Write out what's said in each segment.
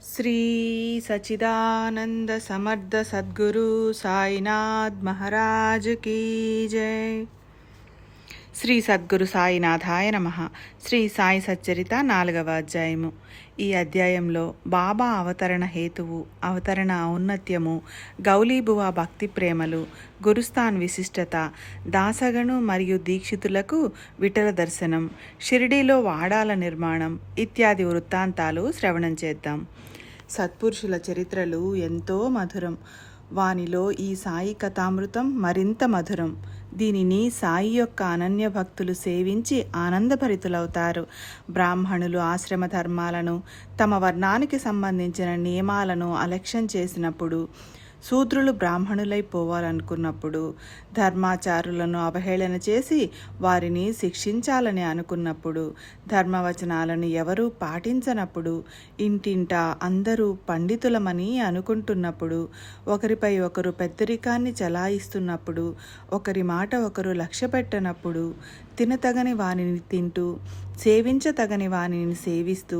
శ్రీ సచిదానంద సమర్థ సద్గురు సాయినాథ్ మహారాజ్ కీ జై. శ్రీ సద్గురు సాయినాథాయ నమః. శ్రీ సాయి సచ్చరిత 4వ అధ్యాయము. ఈ అధ్యాయంలో బాబా అవతరణ హేతువు, అవతరణ ఔన్నత్యము, గౌలీబువ భక్తి ప్రేమలు, గురుస్థాన్ విశిష్టత, దాసగను మరియు దీక్షితులకు విఠల దర్శనం, షిరిడీలో వాడాల నిర్మాణం ఇత్యాది వృత్తాంతాలు శ్రవణం చేద్దాం. సత్పురుషుల చరిత్రలు ఎంతో మధురం. వానిలో ఈ సాయి కథామృతం మరింత మధురం. దీనిని సాయి యొక్క అనన్య భక్తులు సేవించి ఆనందభరితులవుతారు. బ్రాహ్మణులు ఆశ్రమ ధర్మాలను, తమ వర్ణానికి సంబంధించిన నియమాలను అలక్ష్యం చేసినప్పుడు, శూద్రులు బ్రాహ్మణులైపోవాలనుకున్నప్పుడు, ధర్మాచారులను అవహేళన చేసి వారిని శిక్షించాలని అనుకున్నప్పుడు, ధర్మవచనాలను ఎవరూ పాటించనప్పుడు, ఇంటింటా అందరూ పండితులమని అనుకుంటున్నప్పుడు, ఒకరిపై ఒకరు పెద్దరికాన్ని చలాయిస్తున్నప్పుడు, ఒకరి మాట ఒకరు లక్ష్యపెట్టనప్పుడు, తినతగని వానిని తింటూ, సేవించతగని వానిని సేవిస్తూ,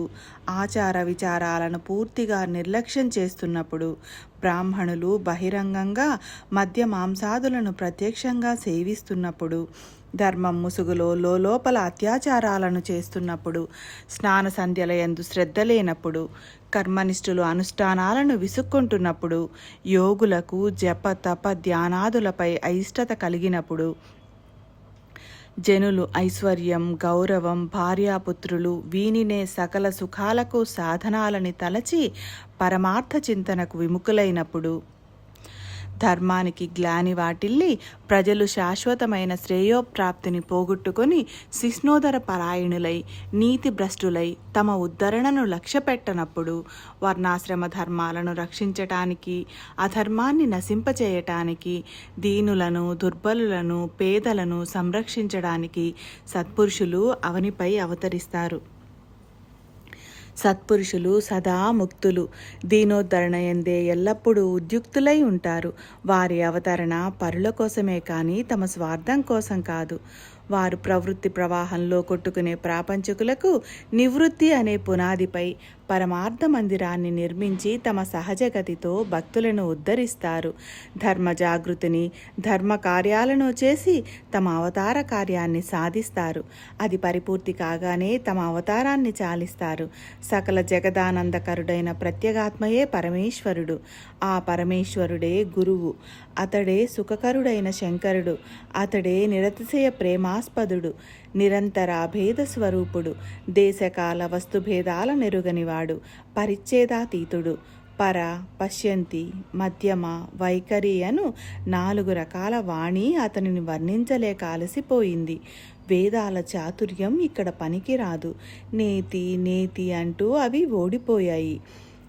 ఆచార విచారాలను పూర్తిగా నిర్లక్ష్యం చేస్తున్నప్పుడు, బ్రాహ్మణులు బహిరంగంగా మద్య మాంసాదులను ప్రత్యక్షంగా సేవిస్తున్నప్పుడు, ధర్మం ముసుగులో లోపల అత్యాచారాలను చేస్తున్నప్పుడు, స్నాన సంధ్యలయందు శ్రద్ధ లేనప్పుడు, కర్మనిష్ఠులు అనుష్ఠానాలను విసుక్కుంటున్నప్పుడు, యోగులకు జప తప ధ్యానాదులపై అయిష్టత కలిగినప్పుడు, జనులు ఐశ్వర్యం, గౌరవం, భార్యాపుత్రులు వీనినే సకల సుఖాలకు సాధనాలని తలచి పరమార్థ చింతనకు విముఖులైనప్పుడు, ధర్మానికి గ్లాని వాటిల్లి ప్రజలు శాశ్వతమైన శ్రేయోప్రాప్తిని పోగొట్టుకొని శిష్ణోదర పరాయణులై నీతి భ్రష్టులై తమ ఉద్ధరణను లక్ష్యపెట్టనప్పుడు, వర్ణాశ్రమ ధర్మాలను రక్షించటానికి, అధర్మాన్ని నశింపచేయటానికి, దీనులను, దుర్బలులను, పేదలను సంరక్షించడానికి సత్పురుషులు అవనిపై అవతరిస్తారు. సత్పురుషులు సదా ముక్తులు, దీనోద్ధరణ యందే ఎల్లప్పుడూ ఉద్యుక్తులై ఉంటారు. వారి అవతరణ పరుల కోసమే కానీ తమ స్వార్థం కోసం కాదు. వారు ప్రవృత్తి ప్రవాహంలో కొట్టుకునే ప్రాపంచకులకు నివృత్తి అనే పునాదిపై పరమార్థ మందిరాన్ని నిర్మించి తమ సహజగతితో భక్తులను ఉద్ధరిస్తారు. ధర్మ జాగృతిని, ధర్మ కార్యాలను చేసి తమ అవతార కార్యాన్ని సాధిస్తారు. అది పరిపూర్తి కాగానే తమ అవతారాన్ని చాలిస్తారు. సకల జగదానందకరుడైన ప్రత్యేగాత్మయే పరమేశ్వరుడు. ఆ పరమేశ్వరుడే గురువు. అతడే సుఖకరుడైన శంకరుడు. అతడే నిరతిశయ ప్రేమాస్పదుడు, నిరంతర భేద స్వరూపుడు, దేశకాల వస్తుభేదాల నెరుగనివాడు, పరిచ్ఛేదాతీతుడు. పర, పశ్యంతి, మధ్యమ, వైఖరి అను 4 రకాల వాణి అతనిని వర్ణించలేక అలసిపోయింది. వేదాల చాతుర్యం ఇక్కడ పనికిరాదు. నేతి నేతి అంటూ అవి ఓడిపోయాయి.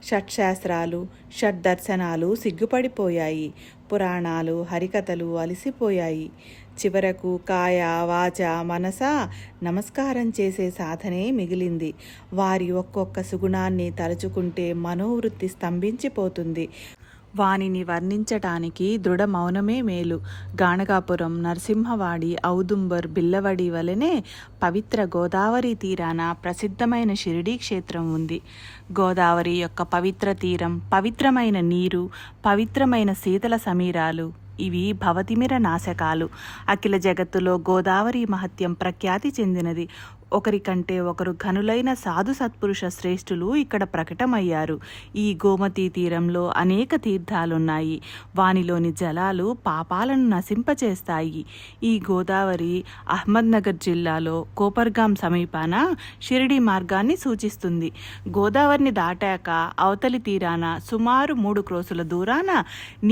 షట్శాస్త్రాలు, షడ్దర్శనాలు సిగ్గుపడిపోయాయి. పురాణాలు, హరికథలు అలసిపోయాయి. చివరకు కాయ, వాచ, మనస నమస్కారం చేసే సాధనే మిగిలింది. వారి ఒక్కొక్క సుగుణాన్ని తలుచుకుంటే మనోవృత్తి స్తంభించిపోతుంది. వానిని వర్ణించటానికి దృఢ మౌనమే మేలు. గాణగాపురం, నరసింహవాడి, ఔదుంబర్, బిల్లవడి వలెనే పవిత్ర గోదావరి తీరాన ప్రసిద్ధమైన షిరిడీ క్షేత్రం ఉంది. గోదావరి యొక్క పవిత్ర తీరం, పవిత్రమైన నీరు, పవిత్రమైన శీతల సమీరాలు ఇవి భవతిమిర నాశకాలు. అఖిల జగత్తులో గోదావరి మహత్యం ప్రఖ్యాతి చెందినది. ఒకరికంటే ఒకరు ఘనులైన సాధు సత్పురుష శ్రేష్ఠులు ఇక్కడ ప్రకటమయ్యారు. ఈ గోమతీ తీరంలో అనేక తీర్థాలున్నాయి. వానిలోని జలాలు పాపాలను నశింపచేస్తాయి. ఈ గోదావరి అహ్మద్నగర్ జిల్లాలో కోపర్గాం సమీపాన షిరిడీ మార్గాన్ని సూచిస్తుంది. గోదావరిని దాటాక అవతలి తీరాన సుమారు 3 క్రోసుల దూరాన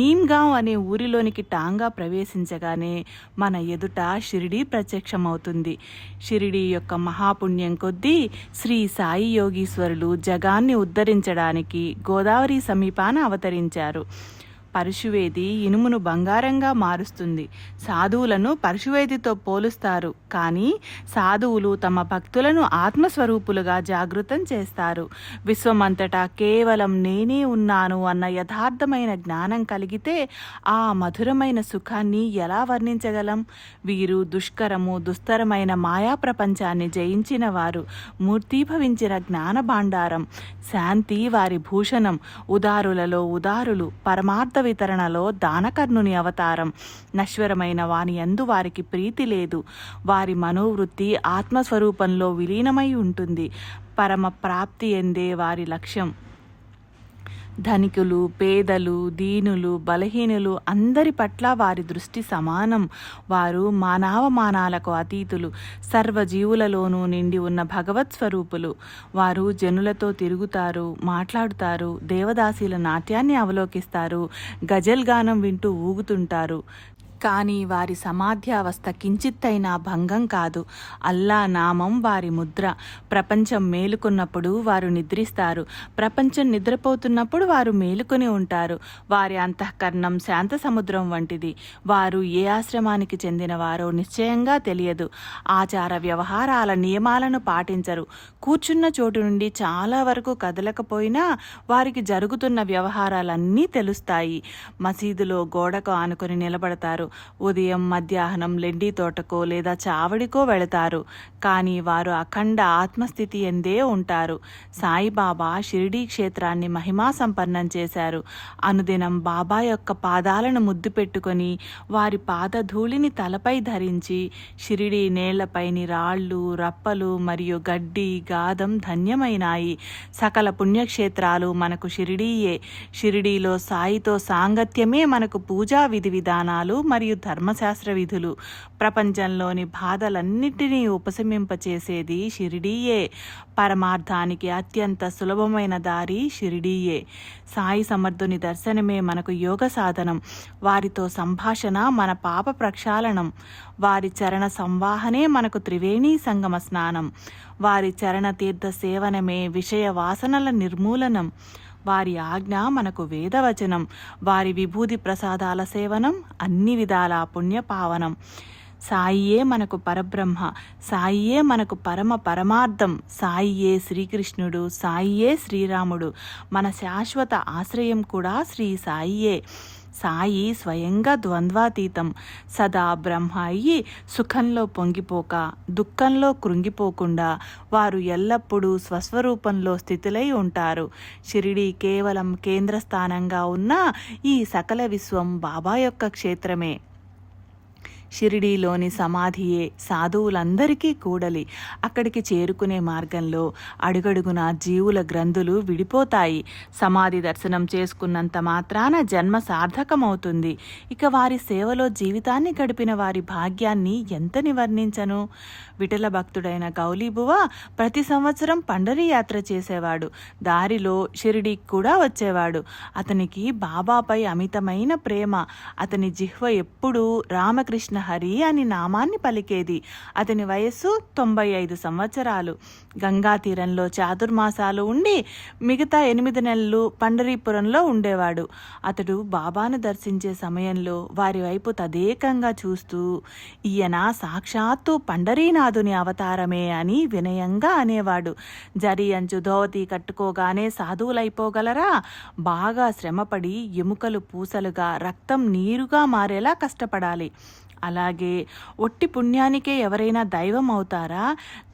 నీమ్గాం అనే ఊరిలోనికి టాంగా ప్రవేశించగానే మన ఎదుట షిరిడీ ప్రత్యక్షమవుతుంది. షిరిడీ యొక్క మహాపుణ్యం కొద్దీ శ్రీ సాయి యోగీశ్వరులు జగాన్ని ఉద్ధరించడానికి గోదావరి సమీపాన అవతరించారు. పరుశువేది ఇనుమును బంగారంగా మారుస్తుంది. సాధువులను పరుశువేదితో పోలుస్తారు, కానీ సాధువులు తమ భక్తులను ఆత్మస్వరూపులుగా జాగృతం చేస్తారు. విశ్వమంతటా కేవలం నేనే ఉన్నాను అన్న యథార్థమైన జ్ఞానం కలిగితే ఆ మధురమైన సుఖాన్ని ఎలా వర్ణించగలం? వీరు దుస్తరమైన మాయా ప్రపంచాన్ని జయించిన వారు, మూర్తీభవించిన జ్ఞాన భాండారం. శాంతి వారి భూషణం. ఉదారులలో ఉదారులు. పరమార్థ వితరణలో దానకర్ణుని అవతారం. నశ్వరమైన వాని యందు వారికి ప్రీతి లేదు. వారి మనోవృత్తి ఆత్మస్వరూపంలో విలీనమై ఉంటుంది. పరమ ప్రాప్తి ఎందే వారి లక్ష్యం. ధనికులు, పేదలు, దీనులు, బలహీనులు అందరి పట్ల వారి దృష్టి సమానం. వారు మానవమానాలకు అతీతులు. సర్వజీవులలోనూ నిండి ఉన్న భగవత్ స్వరూపులు. వారు జనులతో తిరుగుతారు, మాట్లాడుతారు, దేవదాసీల నాట్యాన్ని అవలోకిస్తారు, గజల్ గానం వింటూ ఊగుతుంటారు. కానీ వారి సమాధ్యావస్థ కించిత్తైనా భంగం కాదు. అల్లా నామం వారి ముద్ర. ప్రపంచం మేలుకున్నప్పుడు వారు నిద్రిస్తారు, ప్రపంచం నిద్రపోతున్నప్పుడు వారు మేలుకొని ఉంటారు. వారి అంతఃకరణం శాంత సముద్రం వంటిది. వారు ఏ ఆశ్రమానికి చెందినవారో నిశ్చయంగా తెలియదు. ఆచార వ్యవహారాల నియమాలను పాటించరు. కూర్చున్న చోటు నుండి చాలా వరకు కదలకపోయినా వారికి జరుగుతున్న వ్యవహారాలన్నీ తెలుస్తాయి. మసీదులో గోడకు ఆనుకొని నిలబడతారు. ఉదయం, మధ్యాహ్నం లెండి తోటకో లేదా చావడికో వెళతారు. కానీ వారు అఖండ ఆత్మస్థితి ఎందే ఉంటారు. సాయిబాబా షిరిడీ క్షేత్రాన్ని మహిమా సంపన్నం చేశారు. అనుదినం బాబా యొక్క పాదాలను ముద్దు పెట్టుకొని వారి పాదధూళిని తలపై ధరించి షిరిడీ నేళ్లపైని రాళ్ళు, రప్పలు మరియు గడ్డి, గాదం ధన్యమైనాయి. సకల పుణ్యక్షేత్రాలు మనకు షిరిడీయే. షిరిడీలో సాయితో సాంగత్యమే మనకు పూజా విధి విధానాలు మరియు ధర్మశాస్త్ర విధులు. ప్రపంచంలోని బాధలన్నిటినీ ఉపశమింపచేసేది షిరిడీయే. పరమార్థానికి అత్యంత సులభమైన దారి షిరిడీయే. సాయి సమర్థుని దర్శనమే మనకు యోగ సాధనం. వారితో సంభాషణ మన పాప ప్రక్షాళనం. వారి చరణ సంవాహనే మనకు త్రివేణీ సంగమ స్నానం. వారి చరణ తీర్థ సేవనమే విషయ వాసనల నిర్మూలనం. వారి ఆజ్ఞ మనకు వేదవచనం. వారి విభూది ప్రసాదాల సేవనం అన్ని విధాల పుణ్యపావనం. సాయియే మనకు పరబ్రహ్మ. సాయియే మనకు పరమార్థం. సాయియే శ్రీకృష్ణుడు. సాయియే శ్రీరాముడు. మన శాశ్వత ఆశ్రయం కూడా శ్రీ సాయియే. సాయి స్వయంగా ద్వంద్వాతీతం. సదా బ్రహ్మ అయ్యి సుఖంలో పొంగిపోక, దుఃఖంలో కృంగిపోకుండా వారు ఎల్లప్పుడూ స్వస్వరూపంలో స్థితులై ఉంటారు. షిరిడీ కేవలం కేంద్రస్థానంగా ఉన్న ఈ సకల విశ్వం బాబా యొక్క క్షేత్రమే. షిరిడీలోని సమాధియే సాధువులందరికీ కూడలి. అక్కడికి చేరుకునే మార్గంలో అడుగడుగున జీవుల గ్రంథులు విడిపోతాయి. సమాధి దర్శనం చేసుకున్నంత మాత్రాన జన్మ సార్థకమవుతుంది. ఇక వారి సేవలో జీవితాన్ని గడిపిన వారి భాగ్యాన్ని ఎంతని వర్ణించను? విఠల భక్తుడైన గౌలీబువ ప్రతి సంవత్సరం పండరీ యాత్ర చేసేవాడు. దారిలో షిరిడీకి కూడా వచ్చేవాడు. అతనికి బాబాపై అమితమైన ప్రేమ. అతని జిహ్వ ఎప్పుడూ రామకృష్ణ హరి అని నామాన్ని పలికేది. అతని వయస్సు 95 సంవత్సరాలు. గంగా తీరంలో చాతుర్మాసాలు ఉండి మిగతా 8 నెలలు పండరీపురంలో ఉండేవాడు. అతడు బాబాను దర్శించే సమయంలో వారి వైపు తదేకంగా చూస్తూ, ఈయన సాక్షాత్తు పండరీనాథుని అవతారమే అని వినయంగా అనేవాడు. జరి అంచు ధోవతి కట్టుకోగానే సాధువులైపోగలరా? బాగా శ్రమపడి ఎముకలు పూసలుగా, రక్తం నీరుగా మారేలా కష్టపడాలి. అలాగే ఒట్టి పుణ్యానికే ఎవరైనా దైవం అవుతారా?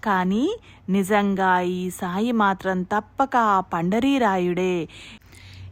కానీ నిజంగా ఈ సాయి మాత్రం తప్పక ఆ పండరీరాయుడే.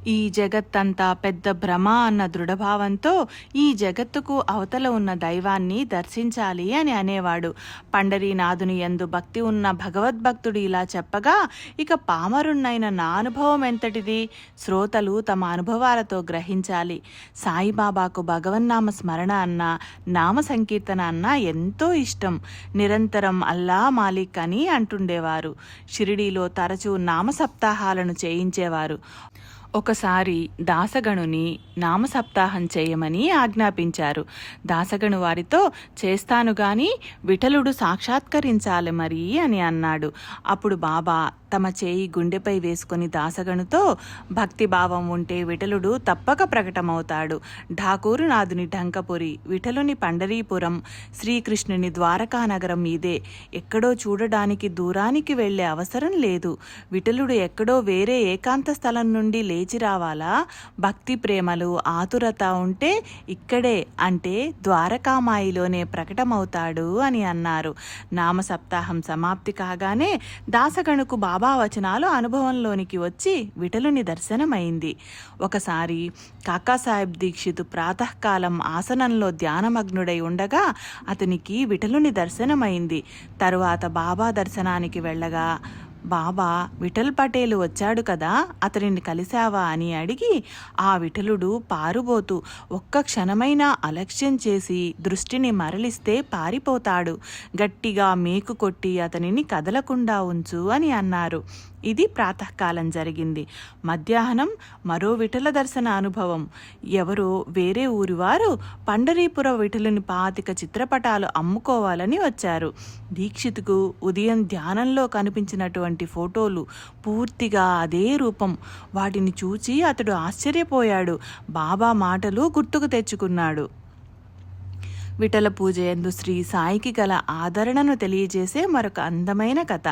ఈ జగత్తంతా పెద్ద భ్రమ అన్న దృఢభావంతో ఈ జగత్తుకు అవతల ఉన్న దైవాన్ని దర్శించాలి అని అనేవాడు. పండరీనాథుని యందు భక్తి ఉన్న భగవద్భక్తుడు ఇలా చెప్పగా, ఇక పామరున్నైన నా అనుభవం ఎంతటిది? శ్రోతలు తమ అనుభవాలతో గ్రహించాలి. సాయిబాబాకు భగవన్నామ స్మరణ అన్నా, నామ సంకీర్తన అన్నా ఎంతో ఇష్టం. నిరంతరం అల్లా మాలిక్ అని అంటుండేవారు. షిరిడీలో తరచూ నామ సప్తాహాలను చేయించేవారు. ఒకసారి దాసగణుని నామసప్తాహం చేయమని ఆజ్ఞాపించారు. దాసగణు వారితో, చేస్తాను గాని విఠలుడు సాక్షాత్కరించాలి మరి అని అన్నాడు. అప్పుడు బాబా తమ చేయి గుండెపై వేసుకొని దాసగణుతో భక్తిభావం ఉంటే విఠలుడు తప్పక ప్రకటమవుతాడు. ఠాకూరునాథుని ఢంకపురి, విఠలుని పండరీపురం, శ్రీకృష్ణుని ద్వారకానగరం ఇదే. ఎక్కడో చూడడానికి దూరానికి వెళ్లే అవసరం లేదు. విఠలుడు ఎక్కడో వేరే ఏకాంత స్థలం నుండి లేచి రావాలా? భక్తి ప్రేమలు ఆతురత ఉంటే ఇక్కడే అంటే ద్వారకామాయిలోనే ప్రకటమవుతాడు అని అన్నారు. నామసప్తాహం సమాప్తి కాగానే దాసగణుకు బాబా వచనాలు అనుభవంలోనికి వచ్చి విఠలుని దర్శనమైంది. ఒకసారి కాకాసాహెబ్ దీక్షిత్ ప్రాతకాలం ఆసనంలో ధ్యానమగ్నుడై ఉండగా అతనికి విఠలుని దర్శనమైంది. తరువాత బాబా దర్శనానికి వెళ్ళగా బాబా విఠల్ పటేల్ వచ్చాడు కదా, అతనిని కలిశావా అని అడిగి ఆ విఠలుడు పారుబోతూ ఒక్క క్షణమైనా అలక్ష్యం చేసి దృష్టిని మరలిస్తే పారిపోతాడు. గట్టిగా మేకు కొట్టి అతనిని కదలకుండా ఉంచు అని అన్నారు. ఇది ప్రాతకాలం జరిగింది. మధ్యాహ్నం మరో విఠల దర్శన అనుభవం. ఎవరో వేరే ఊరివారు పండరీపుర విఠలుని 25 చిత్రపటాలు అమ్ముకోవాలని వచ్చారు. దీక్షితుకు ఉదయం ధ్యానంలో కనిపించినటువంటి ఫోటోలు పూర్తిగా అదే రూపం. వాటిని చూచి అతడు ఆశ్చర్యపోయాడు. బాబా మాటలు గుర్తుకు తెచ్చుకున్నాడు. విఠల పూజ యందు శ్రీ సాయికి గల ఆదరణను తెలియజేసే మరొక అందమైన కథ.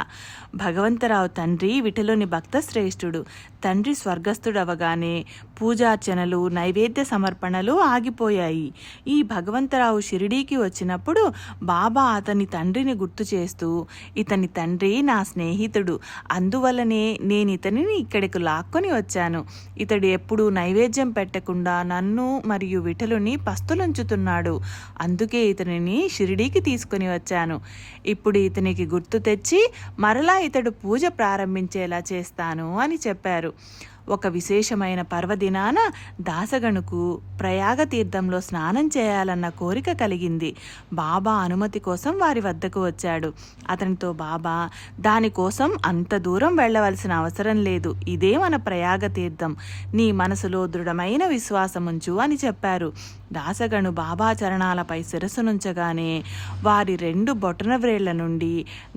భగవంతరావు తండ్రి విఠలుని భక్త శ్రేష్ఠుడు. తండ్రి స్వర్గస్థుడవగానే పూజార్చనలు నైవేద్య సమర్పణలు ఆగిపోయాయి. ఈ భగవంతరావు షిరిడీకి వచ్చినప్పుడు బాబా అతని తండ్రిని గుర్తు చేస్తూ, ఇతని తండ్రి నా స్నేహితుడు, అందువల్లనే నేను ఇతనిని ఇక్కడికి లాక్కొని వచ్చాను. ఇతడు ఎప్పుడూ నైవేద్యం పెట్టకుండా నన్ను మరియు విఠలుని పస్తులుంచుతున్నాడు. అందుకే ఇతనిని షిరిడీకి తీసుకుని వచ్చాను. ఇప్పుడు ఇతనికి గుర్తు తెచ్చి మరలా ఇతడు పూజ ప్రారంభించేలా చేస్తాను అని చెప్పారు. ఒక విశేషమైన పర్వదినాన దాసగణుకు ప్రయాగ తీర్థంలో స్నానం చేయాలన్న కోరిక కలిగింది. బాబా అనుమతి కోసం వారి వద్దకు వచ్చాడు. అతనితో బాబా, దానికోసం అంత దూరం వెళ్ళవలసిన అవసరం లేదు, ఇదే మన ప్రయాగ తీర్థం, నీ మనసులో దృఢమైన విశ్వాసముంచు అని చెప్పారు. దాసగణు బాబా చరణాలపై శిరస్సునుంచగానే వారి 2 బొటనవ్రేళ్ల నుండి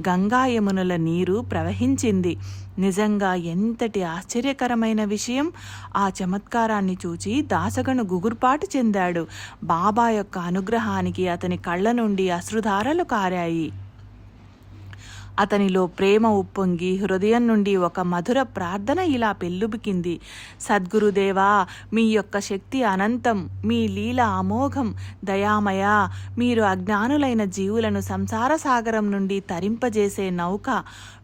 గంగా యమునుల నీరు ప్రవహించింది. నిజంగా ఎంతటి ఆశ్చర్యకరమైన విషయం! ఆ చమత్కారాన్ని చూచి దాసగణు గుగుర్పాటు చెందాడు. బాబా యొక్క అనుగ్రహానికి అతని కళ్ళ నుండి అశ్రుధారలు కారాయి. అతనిలో ప్రేమ ఉప్పొంగి హృదయం నుండి ఒక మధుర ప్రార్థన ఇలా పెల్లుబికింది. సద్గురుదేవా, మీ యొక్క శక్తి అనంతం, మీ లీల అమోఘం, దయామయ, మీరు అజ్ఞానులైన జీవులను సంసార సాగరం నుండి తరింపజేసే నౌక.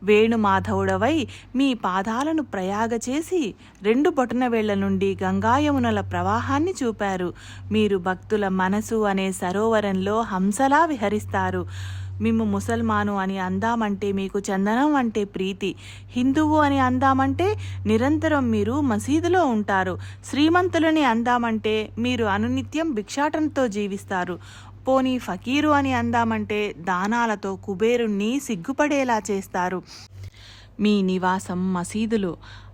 వేణుమాధవుడవై మీ పాదాలను ప్రయాగ చేసి 2 బొటనవేళ్ల నుండి గంగాయమునల ప్రవాహాన్ని చూపారు. మీరు భక్తుల మనసు అనే సరోవరంలో హంసలా విహరిస్తారు. మేము ముసల్మాను అని అందామంటే మీకు చందనం అంటే ప్రీతి, హిందువు అని అందామంటే నిరంతరం మీరు మసీదులో ఉంటారు, శ్రీమంతులని అందామంటే మీరు అనునిత్యం భిక్షాటనతో జీవిస్తారు, పోనీ ఫకీరు అని అందామంటే దానాలతో కుబేరుణ్ణి సిగ్గుపడేలా చేస్తారు. మీ నివాసం మసీదులో.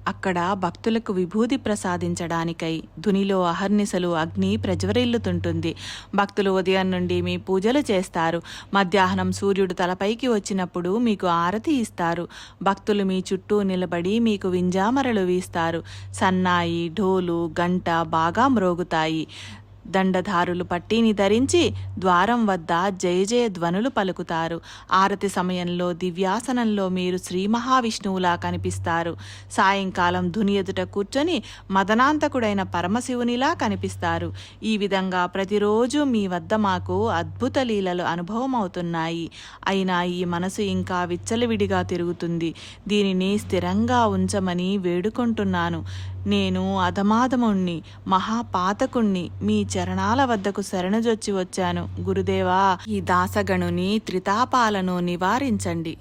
అక్కడ భక్తులకు విభూది ప్రసాదించడానికై ధునిలో అహర్నిశలు అగ్ని ప్రజ్వరిల్లుతుంటుంది. భక్తులు ఉదయం నుండి మీ పూజలు చేస్తారు. మధ్యాహ్నం సూర్యుడు తలపైకి వచ్చినప్పుడు మీకు ఆరతి ఇస్తారు. భక్తులు మీ చుట్టూ నిలబడి మీకు వింజామరలు వీస్తారు. సన్నాయి, ఢోలు, గంట బాగా మ్రోగుతాయి. దండధారులు పట్టీని ధరించి ద్వారం వద్ద జయ జయ ధ్వనులు పలుకుతారు. ఆరతి సమయంలో దివ్యాసనంలో మీరు శ్రీ మహావిష్ణువులా కనిపిస్తారు. సాయంకాలం ధుని ఎదుట కూర్చొని మదనాంతకుడైన పరమశివునిలా కనిపిస్తారు. ఈ విధంగా ప్రతిరోజు మీ వద్ద మాకు అద్భుత లీలలు అనుభవం అవుతున్నాయి. అయినా ఈ మనసు ఇంకా విచ్చలవిడిగా తిరుగుతుంది. దీనిని స్థిరంగా ఉంచమని వేడుకుంటున్నాను. నేను అధమాధముణ్ణి, మహాపాతకుణ్ణి, మీ చరణాల వద్దకు శరణజొచ్చి వచ్చాను. గురుదేవా, ఈ దాసగణుని త్రితాపాలను నివారించండి.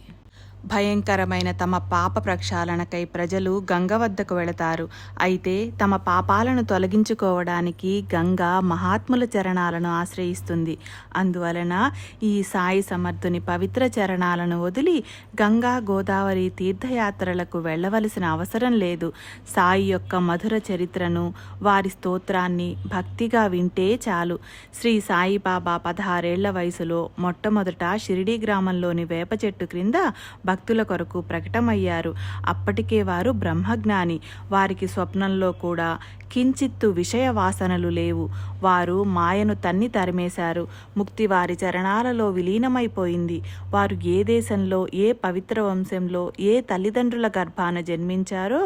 భయంకరమైన తమ పాప ప్రక్షాళనకై ప్రజలు గంగ వద్దకు వెళతారు. అయితే తమ పాపాలను తొలగించుకోవడానికి గంగ మహాత్ముల చరణాలను ఆశ్రయిస్తుంది. అందువలన ఈ సాయి సమర్థుని పవిత్ర చరణాలను వదిలి గంగా గోదావరి తీర్థయాత్రలకు వెళ్ళవలసిన అవసరం లేదు. సాయి యొక్క మధుర చరిత్రను, వారి స్తోత్రాన్ని భక్తిగా వింటే చాలు. శ్రీ సాయిబాబా 16 ఏళ్ల వయసులో మొట్టమొదట షిరిడీ గ్రామంలోని వేప చెట్టు క్రింద భక్తుల కొరకు ప్రకటమయ్యారు. అప్పటికే వారు బ్రహ్మజ్ఞాని. వారికి స్వప్నంలో కూడా కించిత్తు విషయ వాసనలు లేవు. వారు మాయను తన్ని తరిమేశారు. ముక్తి వారి చరణాలలో విలీనమైపోయింది. వారు ఏ దేశంలో, ఏ పవిత్ర వంశంలో, ఏ తల్లిదండ్రుల గర్భాన జన్మించారో,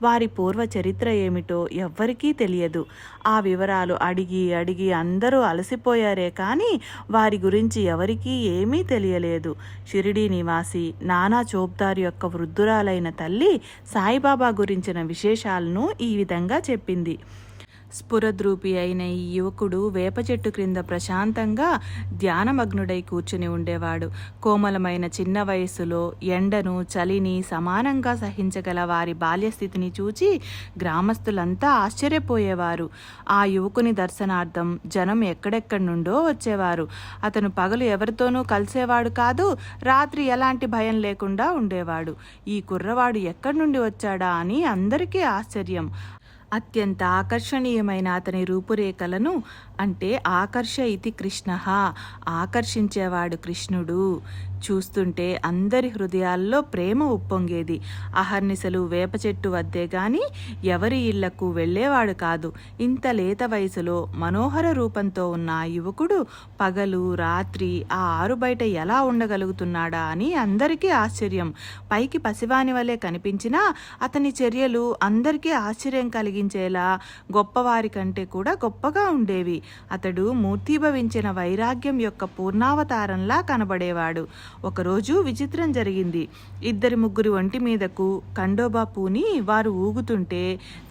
వారి పూర్వ చరిత్ర ఏమిటో ఎవ్వరికీ తెలియదు. ఆ వివరాలు అడిగి అడిగి అందరూ అలసిపోయారే కానీ వారి గురించి ఎవరికీ ఏమీ తెలియలేదు. షిరిడీ నివాసి నానా చోప్దార్ యొక్క వృద్ధురాలైన తల్లి సాయిబాబా గురించిన విశేషాలను ఈ విధంగా చెప్పింది. స్ఫురద్రూపి అయిన ఈ యువకుడు వేప చెట్టు క్రింద ప్రశాంతంగా ధ్యానమగ్నుడై కూర్చుని ఉండేవాడు. కోమలమైన చిన్న వయస్సులో ఎండను, చలిని సమానంగా సహించగల వారి బాల్యస్థితిని చూచి గ్రామస్తులంతా ఆశ్చర్యపోయేవారు. ఆ యువకుని దర్శనార్థం జనం ఎక్కడెక్కడి నుండో వచ్చేవారు. అతను పగలు ఎవరితోనూ కలిసేవాడు కాదు, రాత్రి ఎలాంటి భయం లేకుండా ఉండేవాడు. ఈ కుర్రవాడు ఎక్కడి నుండి వచ్చాడా అని అందరికీ ఆశ్చర్యం. అత్యంత ఆకర్షణీయమైన అతని రూపురేఖలను, అంటే ఆకర్ష ఇతి కృష్ణ, ఆకర్షించేవాడు కృష్ణుడు, చూస్తుంటే అందరి హృదయాల్లో ప్రేమ ఉప్పొంగేది. అహర్నిశలు వేప చెట్టు వద్దే గాని ఎవరి ఇళ్లకు వెళ్ళేవాడు కాదు. ఇంత లేత వయసులో మనోహర రూపంతో ఉన్న ఆ యువకుడు పగలు రాత్రి ఆ ఆరు బయట ఎలా ఉండగలుగుతున్నాడా అని అందరికీ ఆశ్చర్యం. పైకి పసివాని వలె కనిపించినా అతని చర్యలు అందరికీ ఆశ్చర్యం కలిగించేలా గొప్పవారి కంటే కూడా గొప్పగా ఉండేవి. అతడు మూర్తీభవించిన వైరాగ్యం యొక్క పూర్ణావతారంలా కనబడేవాడు. ఒకరోజు విచిత్రం జరిగింది. 2-3 ఒంటి మీదకు ఖండోబా పూని వారు ఊగుతుంటే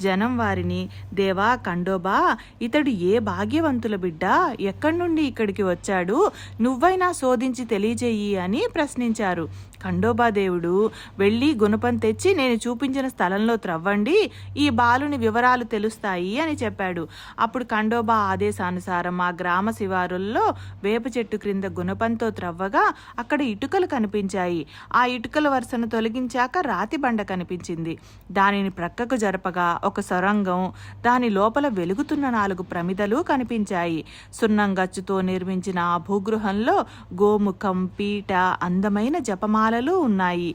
జనం వారిని, దేవా ఖండోబా, ఇతడు ఏ భాగ్యవంతుల బిడ్డ, ఎక్కడి నుండి ఇక్కడికి వచ్చాడు, నువ్వైనా శోధించి తెలియజేయి అని ప్రశ్నించారు. ఖండోబా దేవుడు వెళ్ళి గుణపం తెచ్చి నేను చూపించిన స్థలంలో త్రవ్వండి, ఈ బాలుని వివరాలు తెలుస్తాయి అని చెప్పాడు. అప్పుడు ఖండోబా ఆదేశానుసారం ఆ గ్రామ శివారుల్లో వేప చెట్టు క్రింద గుణపంతో త్రవ్వగా అక్కడ ఇటుకలు కనిపించాయి. ఆ ఇటుకల వరుసను తొలగించాక రాతి బండ కనిపించింది. దానిని ప్రక్కకు జరపగా ఒక సొరంగం, దాని లోపల వెలుగుతున్న 4 ప్రమిదలు కనిపించాయి. సున్నంగచ్చుతో నిర్మించిన ఆ భూగృహంలో గోముఖం, పీట, అందమైన జపమాలలు ఉన్నాయి.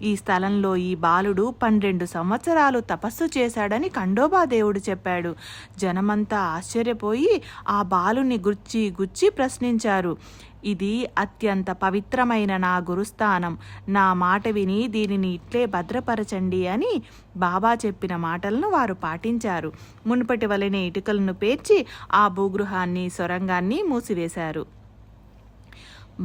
ఈ స్థలంలో ఈ బాలుడు 12 సంవత్సరాలు తపస్సు చేశాడని ఖండోబా దేవుడు చెప్పాడు. జనమంతా ఆశ్చర్యపోయి ఆ బాలుని గుచ్చి ప్రశ్నించారు. ఇది అత్యంత పవిత్రమైన నా గురుస్థానం, నా మాట విని దీనిని ఇట్లే భద్రపరచండి అని బాబా చెప్పిన మాటలను వారు పాటించారు. మునుపటి వలెనే ఇటుకలను పేర్చి ఆ భూగృహాన్ని, సొరంగాన్ని మూసివేశారు.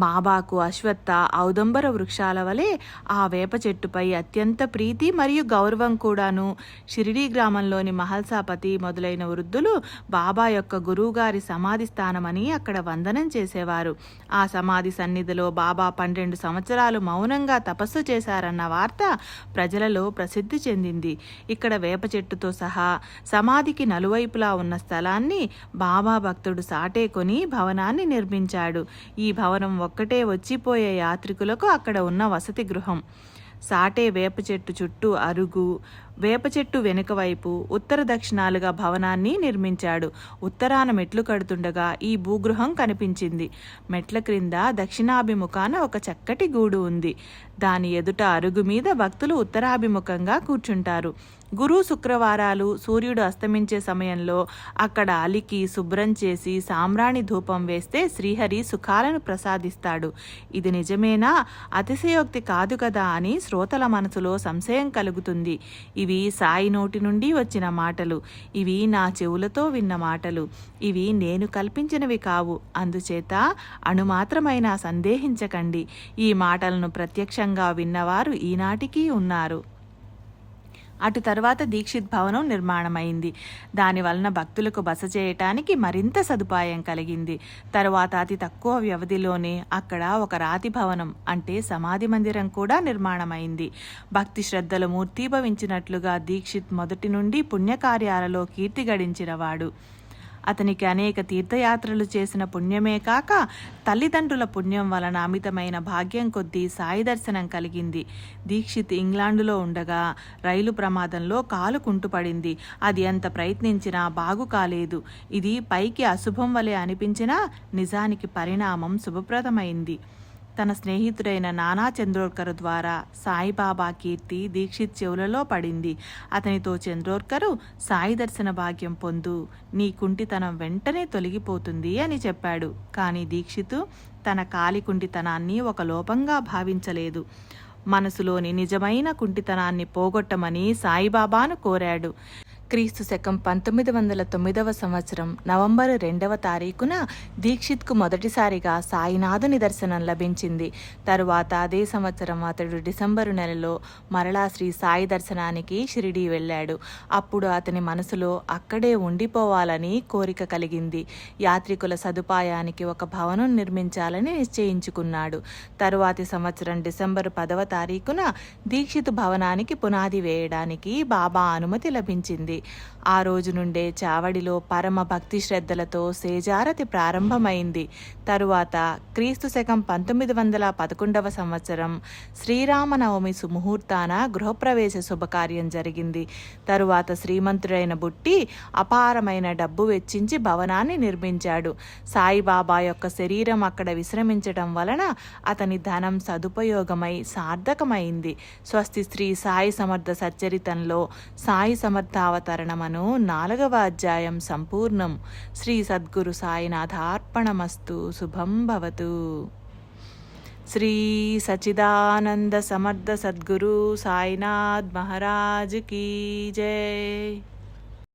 బాబాకు అశ్వత్థ, ఔదంబర వృక్షాల వలె ఆ వేప చెట్టుపై అత్యంత ప్రీతి మరియు గౌరవం కూడాను. షిరిడీ గ్రామంలోని మహల్సాపతి మొదలైన వృద్ధులు బాబా యొక్క గురువుగారి సమాధి స్థానమని అక్కడ వందనం చేసేవారు. ఆ సమాధి సన్నిధిలో బాబా 12 సంవత్సరాలు మౌనంగా తపస్సు చేశారన్న వార్త ప్రజలలో ప్రసిద్ధి చెందింది. ఇక్కడ వేప చెట్టుతో సహా సమాధికి నలువైపులా ఉన్న స్థలాన్ని బాబా భక్తుడు సాటే కొని భవనాన్ని నిర్మించాడు. ఈ భవనం ఒక్కటే వచ్చిపోయే యాత్రికులకు అక్కడ ఉన్న వసతి గృహం. సాటే వేప చెట్టు చుట్టూ అరుగు, వేప చెట్టు వెనుక వైపు ఉత్తర దక్షిణాలుగా భవనాన్ని నిర్మించాడు. ఉత్తరాన మెట్లు కడుతుండగా ఈ భూగృహం కనిపించింది. మెట్ల క్రింద దక్షిణాభిముఖాన ఒక చక్కటి గూడు ఉంది. దాని ఎదుట అరుగు మీద భక్తులు ఉత్తరాభిముఖంగా కూర్చుంటారు. గురు శుక్రవారాలు సూర్యుడు అస్తమించే సమయంలో అక్కడ అలికి శుభ్రం చేసి సాంబ్రాణి ధూపం వేస్తే శ్రీహరి సుఖాలను ప్రసాదిస్తాడు. ఇది నిజమేనా, అతిశయోక్తి కాదు కదా అని శ్రోతల మనసులో సంశయం కలుగుతుంది. ఇవి సాయి నోటి నుండి వచ్చిన మాటలు. ఇవి నా చెవులతో విన్న మాటలు. ఇవి నేను కల్పించినవి కావు. అందుచేత అణుమాత్రమైనా సందేహించకండి. ఈ మాటలను ప్రత్యక్షంగా విన్నవారు ఈనాటికి ఉన్నారు. అటు తర్వాత దీక్షిత్ భవనం నిర్మాణమైంది. దాని వలన భక్తులకు బస చేయటానికి మరింత సదుపాయం కలిగింది. తరువాత అతి తక్కువ వ్యవధిలోనే అక్కడ ఒక రాతి భవనం, అంటే సమాధి మందిరం కూడా నిర్మాణమైంది. భక్తి శ్రద్ధలు మూర్తీభవించినట్లుగా దీక్షిత్ మొదటి నుండి పుణ్యకార్యాలలో కీర్తి గడించినవాడు. అతనికి అనేక తీర్థయాత్రలు చేసిన పుణ్యమే కాక తల్లిదండ్రుల పుణ్యం వలన అమితమైన భాగ్యం కొద్దీ సాయి దర్శనం కలిగింది. దీక్షిత్ ఇంగ్లాండులో ఉండగా రైలు ప్రమాదంలో కాలు కుంటుపడింది. అది ఎంత ప్రయత్నించినా బాగు కాలేదు. ఇది పైకి అశుభం వలె అనిపించినా నిజానికి పరిణామం శుభప్రదమైంది. తన స్నేహితుడైన నానా చంద్రోర్కర్ ద్వారా సాయిబాబా కీర్తి దీక్షిత్ చెవులలో పడింది. అతనితో చంద్రోర్కరు, సాయి దర్శన భాగ్యం పొందు, నీ కుంటితనం వెంటనే తొలగిపోతుంది అని చెప్పాడు. కానీ దీక్షితు తన కాలి కుంటితనాన్ని ఒక లోపంగా భావించలేదు. మనసులోని నిజమైన కుంటితనాన్ని పోగొట్టమని సాయిబాబాను కోరాడు. క్రీస్తు శకం 1909 సంవత్సరం నవంబరు 2వ తారీఖున దీక్షిత్కు మొదటిసారిగా సాయినాథుని దర్శనం లభించింది. తరువాత అదే సంవత్సరం అతడు డిసెంబరు నెలలో మరలా శ్రీ సాయి దర్శనానికి షిరిడీ వెళ్ళాడు. అప్పుడు అతని మనసులో అక్కడే ఉండిపోవాలని కోరిక కలిగింది. యాత్రికుల సదుపాయానికి ఒక భవనం నిర్మించాలని నిశ్చయించుకున్నాడు. తరువాతి సంవత్సరం డిసెంబరు 10వ తారీఖున దీక్షిత్ భవనానికి పునాది వేయడానికి బాబా అనుమతి లభించింది. ఆ రోజు నుండే చావడిలో పరమ భక్తి శ్రద్ధలతో సేజారతి ప్రారంభమైంది. తరువాత క్రీస్తు శకం 1911 సంవత్సరం శ్రీరామనవమి సుముహూర్తాన గృహప్రవేశ శుభకార్యం జరిగింది. తరువాత శ్రీమంతుడైన బుట్టి అపారమైన డబ్బు వెచ్చించి భవనాన్ని నిర్మించాడు. సాయిబాబా యొక్క శరీరం అక్కడ విశ్రమించడం వలన అతని ధనం సదుపయోగమై సార్థకమైంది. స్వస్తి శ్రీ సాయి సమర్థ సచ్చరితంలో సాయి సమర్థావతరణమను 4వ అధ్యాయం సంపూర్ణం. శ్రీ సద్గురు సాయినాథార్పణమస్తు. శుభం భవతు. శ్రీ సచ్చిదానంద సమర్థ సద్గురు సాయినాథ్ మహారాజ్ కీ జై.